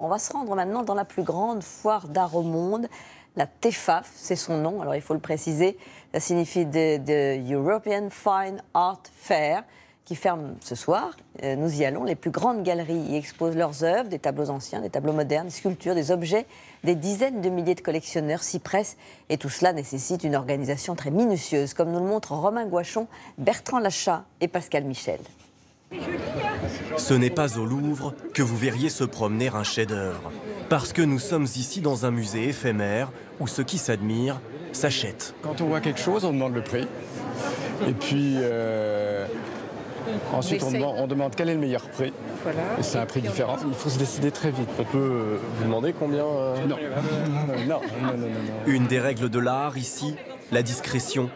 On va se rendre maintenant dans la plus grande foire d'art au monde, la TEFAF, c'est son nom, alors il faut le préciser, ça signifie de European Fine Art Fair, qui ferme ce soir. Nous y allons, les plus grandes galeries y exposent leurs œuvres, des tableaux anciens, des tableaux modernes, des sculptures, des objets, des dizaines de milliers de collectionneurs s'y pressent, et tout cela nécessite une organisation très minutieuse, comme nous le montrent Romain Gouachon, Bertrand Lachat et Pascal Michel. Ce n'est pas au Louvre que vous verriez se promener un chef-d'œuvre, parce que nous sommes ici dans un musée éphémère où ce qui s'admire s'achète. Quand on voit quelque chose, on demande le prix. Et puis ensuite on demande quel est le meilleur prix. Voilà. Et c'est un prix différent. Il faut se décider très vite. On peut vous demander combien Non. Non. Une des règles de l'art ici, la discrétion.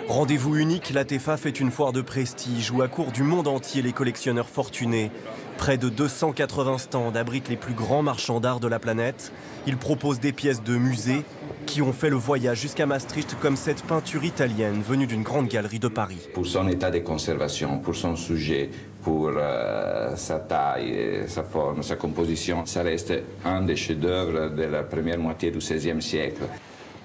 Rendez-vous unique, la TEFAF est une foire de prestige où accourent du monde entier les collectionneurs fortunés. Près de 280 stands abritent les plus grands marchands d'art de la planète. Ils proposent des pièces de musée qui ont fait le voyage jusqu'à Maastricht, comme cette peinture italienne venue d'une grande galerie de Paris. Pour son état de conservation, pour son sujet, pour sa taille, sa forme, sa composition, ça reste un des chefs-d'œuvre de la première moitié du XVIe siècle.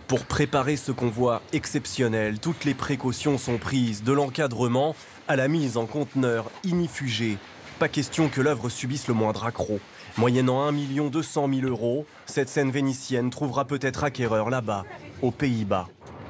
Pour préparer ce convoi exceptionnel, toutes les précautions sont prises, de l'encadrement à la mise en conteneur ignifugé. Pas question que l'œuvre subisse le moindre accroc. Moyennant 1 200 000 €, cette scène vénitienne trouvera peut-être acquéreur là-bas, aux Pays-Bas.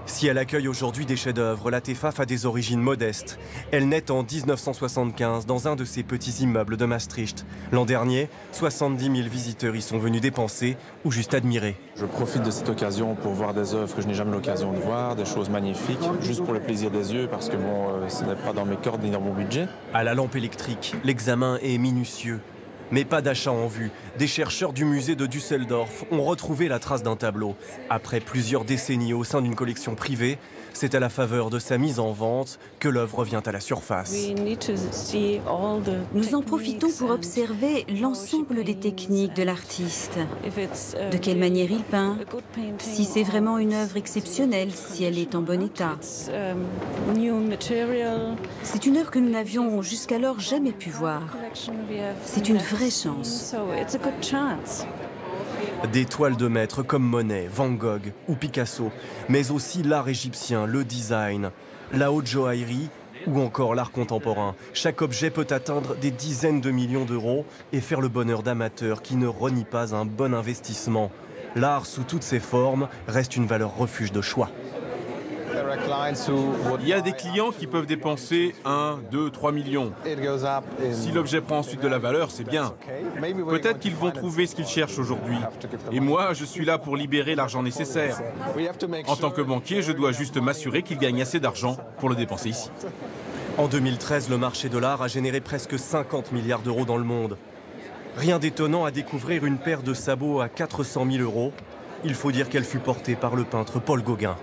Si elle accueille aujourd'hui des chefs-d'œuvre, la TEFAF a des origines modestes. Elle naît en 1975 dans un de ces petits immeubles de Maastricht. L'an dernier, 70 000 visiteurs y sont venus dépenser ou juste admirer. Je profite de cette occasion pour voir des œuvres que je n'ai jamais l'occasion de voir, des choses magnifiques, juste pour le plaisir des yeux, parce que bon, ce n'est pas dans mes cordes ni dans mon budget. À la lampe électrique, l'examen est minutieux. Mais pas d'achat en vue. Des chercheurs du musée de Düsseldorf ont retrouvé la trace d'un tableau. Après plusieurs décennies au sein d'une collection privée, c'est à la faveur de sa mise en vente que l'œuvre revient à la surface. Nous en profitons pour observer l'ensemble des techniques de l'artiste. De quelle manière il peint, si c'est vraiment une œuvre exceptionnelle, si elle est en bon état. C'est une œuvre que nous n'avions jusqu'alors jamais pu voir. C'est une vraie chance. Des toiles de maître comme Monet, Van Gogh ou Picasso, mais aussi l'art égyptien, le design, la haute joaillerie ou encore l'art contemporain. Chaque objet peut atteindre des dizaines de millions d'euros et faire le bonheur d'amateurs qui ne renient pas un bon investissement. L'art sous toutes ses formes reste une valeur refuge de choix. Il y a des clients qui peuvent dépenser 1, 2, 3 millions. Si l'objet prend ensuite de la valeur, c'est bien. Peut-être qu'ils vont trouver ce qu'ils cherchent aujourd'hui. Et moi, je suis là pour libérer l'argent nécessaire. En tant que banquier, je dois juste m'assurer qu'ils gagnent assez d'argent pour le dépenser ici. En 2013, le marché de l'art a généré presque 50 milliards d'euros dans le monde. Rien d'étonnant à découvrir une paire de sabots à 400 000 €. Il faut dire qu'elle fut portée par le peintre Paul Gauguin.